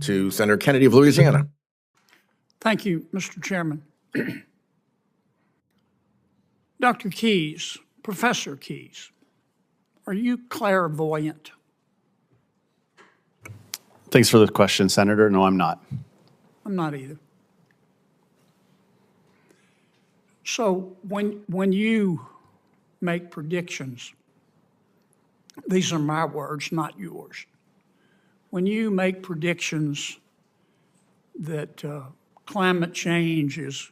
to Senator Kennedy of Louisiana. Thank you, Mr. Chairman. Dr. Keyes, Professor Keyes, are you clairvoyant? Thanks for the question, Senator. No, I'm not. I'm not either. So when you make predictions, these are my words, not yours. When you make predictions that climate change is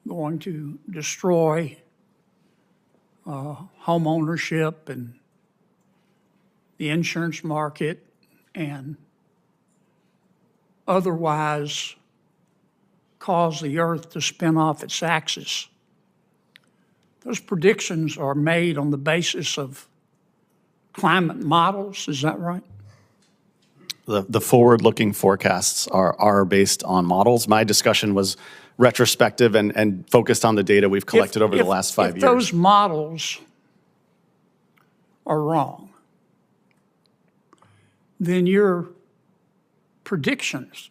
going to destroy home ownership and the insurance market and otherwise cause the earth to spin off its axis, those predictions are made on the basis of climate models, is that right? The forward-looking forecasts are based on models. My discussion was retrospective and focused on the data we've collected over the last 5 years. If those models are wrong, then your predictions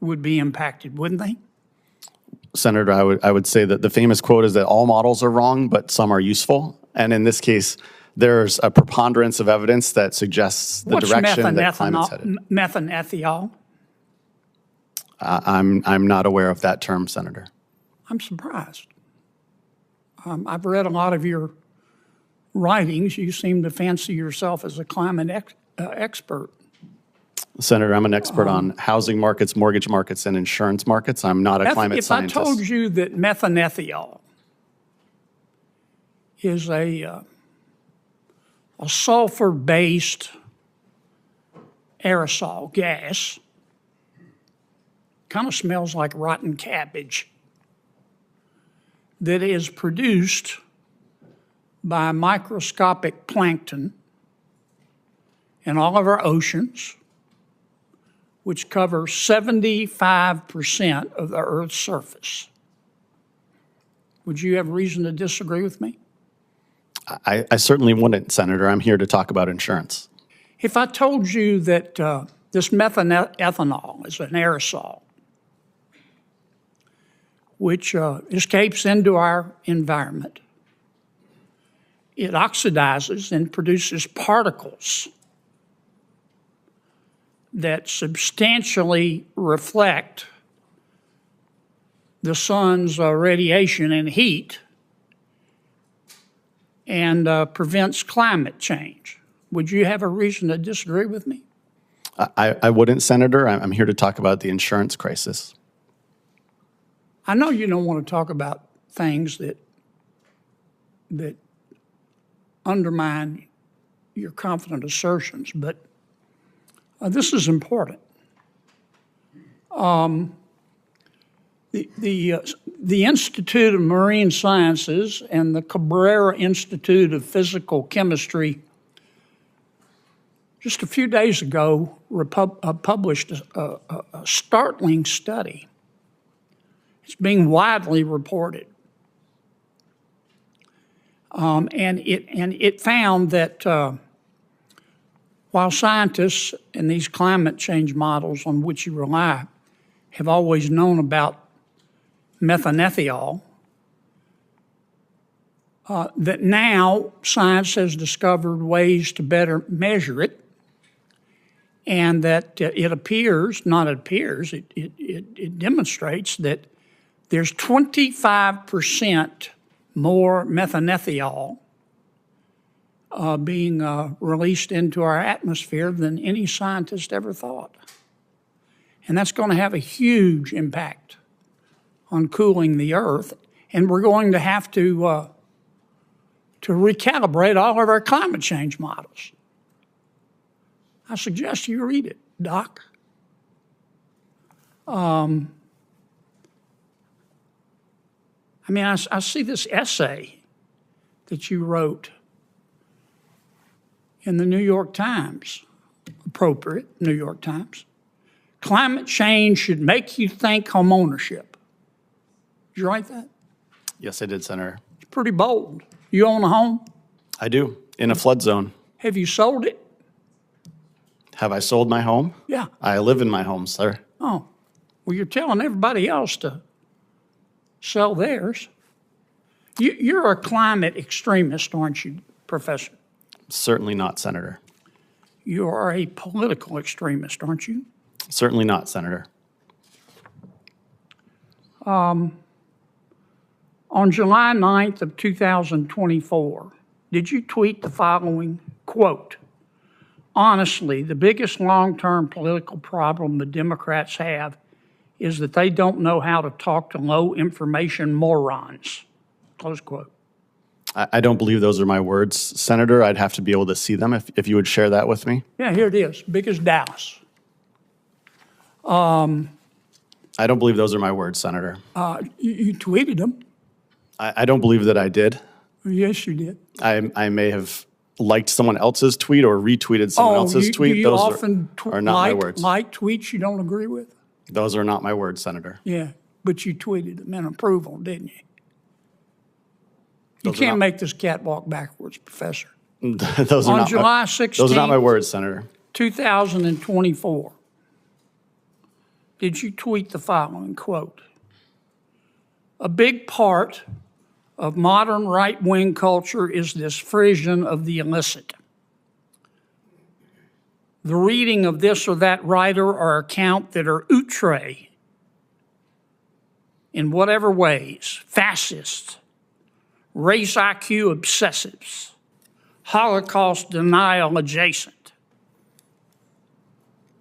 would be impacted, wouldn't they? Senator, I would say that the famous quote is that all models are wrong, but some are useful. And in this case, there's a preponderance of evidence that suggests the direction that climate's headed. Methanethiol? I'm not aware of that term, Senator. I'm surprised. I've read a lot of your writings. You seem to fancy yourself as a climate expert. Senator, I'm an expert on housing markets, mortgage markets, and insurance markets. I'm not a climate scientist. If I told you that methanethiol is a sulfur-based aerosol gas, kind of smells like rotten cabbage, that is produced by microscopic plankton in all of our oceans, which cover 75% of the Earth's surface. Would you have reason to disagree with me? I certainly wouldn't, Senator. I'm here to talk about insurance. If I told you that this methanethanol is an aerosol, which escapes into our environment, it oxidizes and produces particles that substantially reflect the sun's radiation and heat and prevents climate change. Would you have a reason to disagree with me? I wouldn't, Senator. I'm here to talk about the insurance crisis. I know you don't want to talk about things that undermine your confident assertions, but this is important. The Institute of Marine Sciences and the Cabrera Institute of Physical Chemistry just a few days ago published a startling study. It's being widely reported. And it found that while scientists in these climate change models on which you rely have always known about methanethiol, that now science has discovered ways to better measure it, and that it demonstrates that there's 25% more methanethiol being released into our atmosphere than any scientist ever thought. And that's going to have a huge impact on cooling the earth, and we're going to have to recalibrate all of our climate change models. I suggest you read it, Doc. I see this essay that you wrote in the New York Times, appropriate, New York Times. Climate change should make you think homeownership. Did you write that? Yes, I did, Senator. It's pretty bold. You own a home? I do, in a flood zone. Have you sold it? Have I sold my home? Yeah. I live in my home, sir. Oh, well, you're telling everybody else to sell theirs. You're a climate extremist, aren't you, Professor? Certainly not, Senator. You are a political extremist, aren't you? Certainly not, Senator. On July 9th of 2024, did you tweet the following, quote, honestly, the biggest long-term political problem the Democrats have is that they don't know how to talk to low-information morons, close quote. I don't believe those are my words, Senator. I'd have to be able to see them if you would share that with me. Yeah, here it is, big as Dallas. I don't believe those are my words, Senator. You tweeted them. I don't believe that I did. Yes, you did. I may have liked someone else's tweet or retweeted someone else's tweet. Do you Those often are not my words. like tweets you don't agree with? Those are not my words, Senator. Yeah, but you tweeted them in approval, didn't you? You Those are can't not- make this cat walk backwards, Professor. Those are On not July my, 16th, those are not my words, Senator. 2024, did you tweet the following, quote, a big part of modern right-wing culture is this frisson of the illicit. The reading of this or that writer or account that are outre in whatever ways, fascist, race IQ obsessives, Holocaust denial adjacent,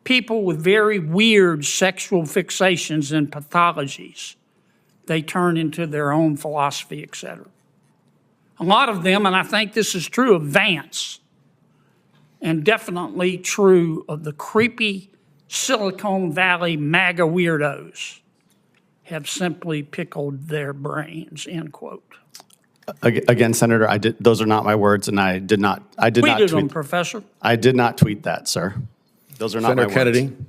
people with very weird sexual fixations and pathologies they turn into their own philosophy, etc. A lot of them, and I think this is true of Vance, and definitely true of the creepy Silicon Valley MAGA weirdos, have simply pickled their brains, end quote. Again, Senator, those are not my words, and I did not Tweeted tweet them, Professor. I did not tweet that, sir. Those are not Senator my Kennedy, words.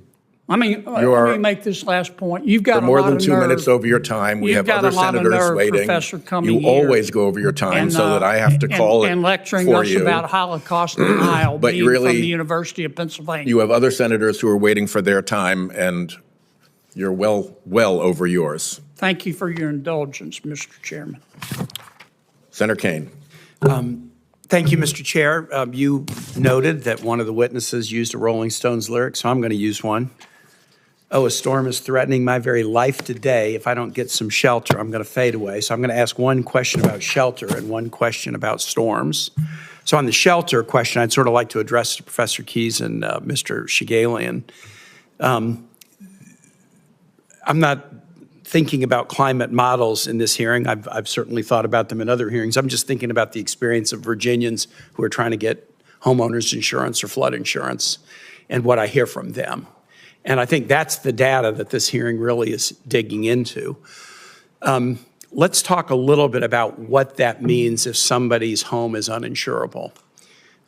Let me make this last point. You've got you're more a lot than of 2 nerve. minutes over your time. We You've have got other a lot of senators nerve, waiting. Professor, coming You here always go over your time and, so that I have to call and lecturing for us you. about Holocaust denial But being really, from the University of Pennsylvania. You have other senators who are waiting for their time, and you're well over yours. Thank you for your indulgence, Mr. Chairman. Senator Kane. Thank you, Mr. Chair. You noted that one of the witnesses used a Rolling Stones lyric, so I'm going to use one. Oh, a storm is threatening my very life today. If I don't get some shelter, I'm going to fade away. So I'm going to ask one question about shelter and one question about storms. So on the shelter question, I'd sort of like to address to Professor Keyes and Mr. Shigalian. I'm not thinking about climate models in this hearing. I've certainly thought about them in other hearings. I'm just thinking about the experience of Virginians who are trying to get homeowners insurance or flood insurance and what I hear from them. And I think that's the data that this hearing really is digging into. Let's talk a little bit about what that means if somebody's home is uninsurable.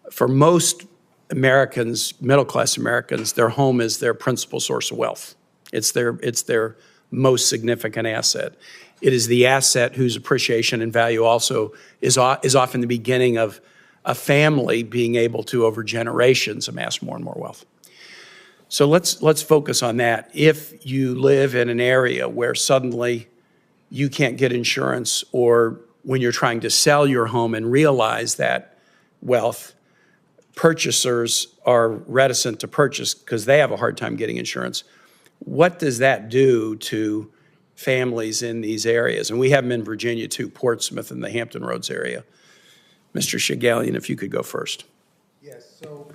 For most Americans, middle-class Americans, their home is their principal source of wealth. It's their most significant asset. It is the asset whose appreciation and value also is often the beginning of a family being able to, over generations, amass more and more wealth. So let's focus on that. If you live in an area where suddenly you can't get insurance, or when you're trying to sell your home and realize that wealth, purchasers are reticent to purchase because they have a hard time getting insurance, what does that do to families in these areas? And we have them in Virginia too, Portsmouth and the Hampton Roads area. Mr. Shigalian, if you could go first. Yes, so,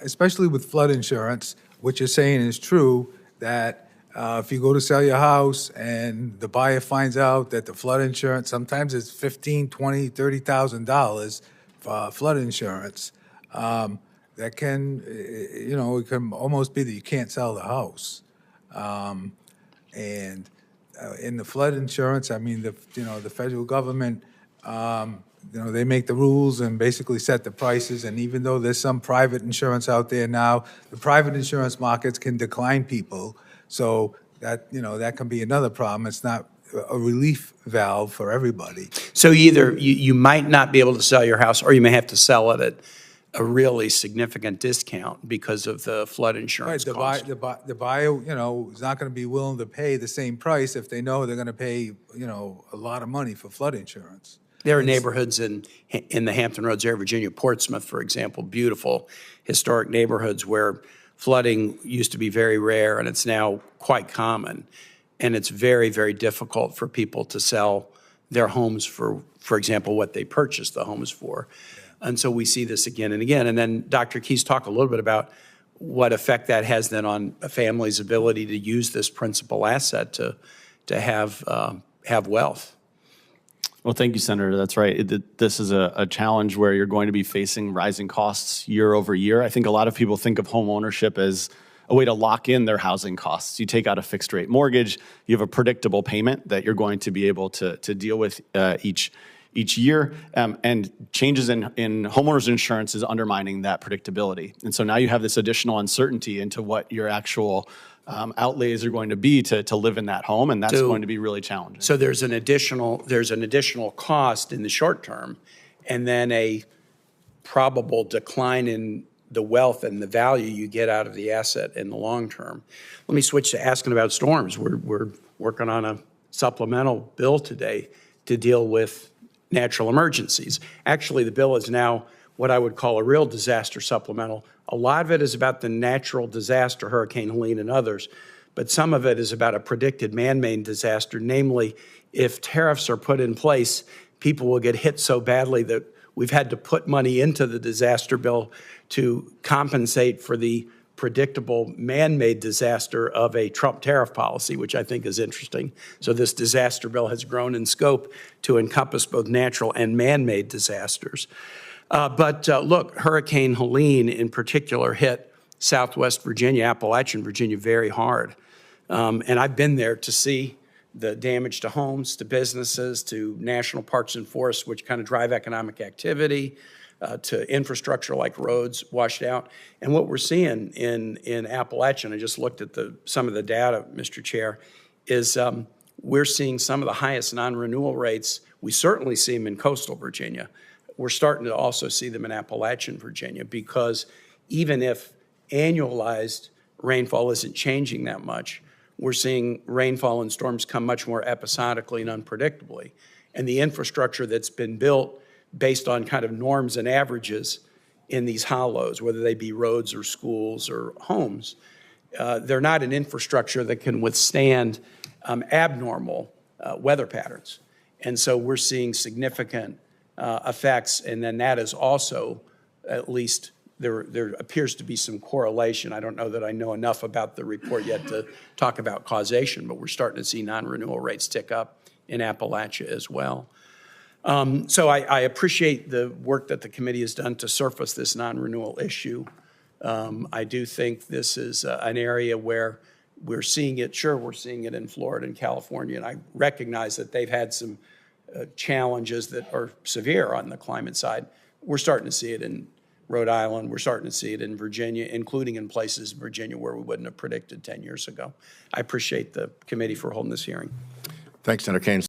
especially with flood insurance, what you're saying is true, that if you go to sell your house and the buyer finds out that the flood insurance, sometimes it's $15,000, $20,000, $30,000 for flood insurance, that can, it can almost be that you can't sell the house. And in the flood insurance, I mean, the federal government, they make the rules and basically set the prices. And even though there's some private insurance out there now, the private insurance markets can decline people. So that, that can be another problem. It's not a relief valve for everybody. So either you might not be able to sell your house, or you may have to sell it at a really significant discount because of the flood Right, insurance the cost. buyer, is not gonna be willing to pay the same price if they know they're gonna pay, a lot of money for flood insurance. There are neighborhoods in the Hampton Roads area, Virginia, Portsmouth, for example, beautiful historic neighborhoods where flooding used to be very rare and it's now quite common. And it's very, very difficult for people to sell their homes for example, what they purchased the homes for. And so we see this again and again. And then Dr. Keyes talked a little bit about what effect that has then on a family's ability to use this principal asset to have wealth. Well, thank you, Senator. That's right. This is a challenge where you're going to be facing rising costs year over year. I think a lot of people think of home ownership as a way to lock in their housing costs. You take out a fixed rate mortgage, you have a predictable payment that you're going to be able to deal with each year, and changes in homeowners insurance is undermining that predictability. And so now you have this additional uncertainty into what your actual outlays are going to be to live in that home, and that's going to be really challenging. So there's an additional cost in the short term, and then a probable decline in the wealth and the value you get out of the asset in the long term. Let me switch to asking about storms. We're working on a supplemental bill today to deal with natural emergencies. Actually, the bill is now what I would call a real disaster supplemental. A lot of it is about the natural disaster, Hurricane Helene and others, but some of it is about a predicted man-made disaster, namely, if tariffs are put in place, people will get hit so badly that we've had to put money into the disaster bill to compensate for the predictable man-made disaster of a Trump tariff policy, which I think is interesting. So this disaster bill has grown in scope to encompass both natural and man-made disasters. But look, Hurricane Helene in particular hit Southwest Virginia, Appalachian Virginia very hard. And I've been there to see the damage to homes, to businesses, to national parks and forests, which kind of drive economic activity, to infrastructure like roads washed out. And what we're seeing in Appalachian, I just looked at some of the data, Mr. Chair, is we're seeing some of the highest non-renewal rates. We certainly see them in coastal Virginia. We're starting to also see them in Appalachian Virginia, because even if annualized rainfall isn't changing that much, we're seeing rainfall and storms come much more episodically and unpredictably. And the infrastructure that's been built based on kind of norms and averages in these hollows, whether they be roads or schools or homes, they're not an infrastructure that can withstand abnormal weather patterns. And so we're seeing significant effects, and then that is also, at least there appears to be some correlation. I don't know that I know enough about the report yet to talk about causation, but we're starting to see non-renewal rates tick up in Appalachia as well. So I appreciate the work that the committee has done to surface this non-renewal issue. I do think this is an area where we're seeing it. Sure, we're seeing it in Florida and California, and I recognize that they've had some challenges that are severe on the climate side. We're starting to see it in Rhode Island. We're starting to see it in Virginia, including in places in Virginia where we wouldn't have predicted 10 years ago. I appreciate the committee for holding this hearing. Thanks, Senator Keyes.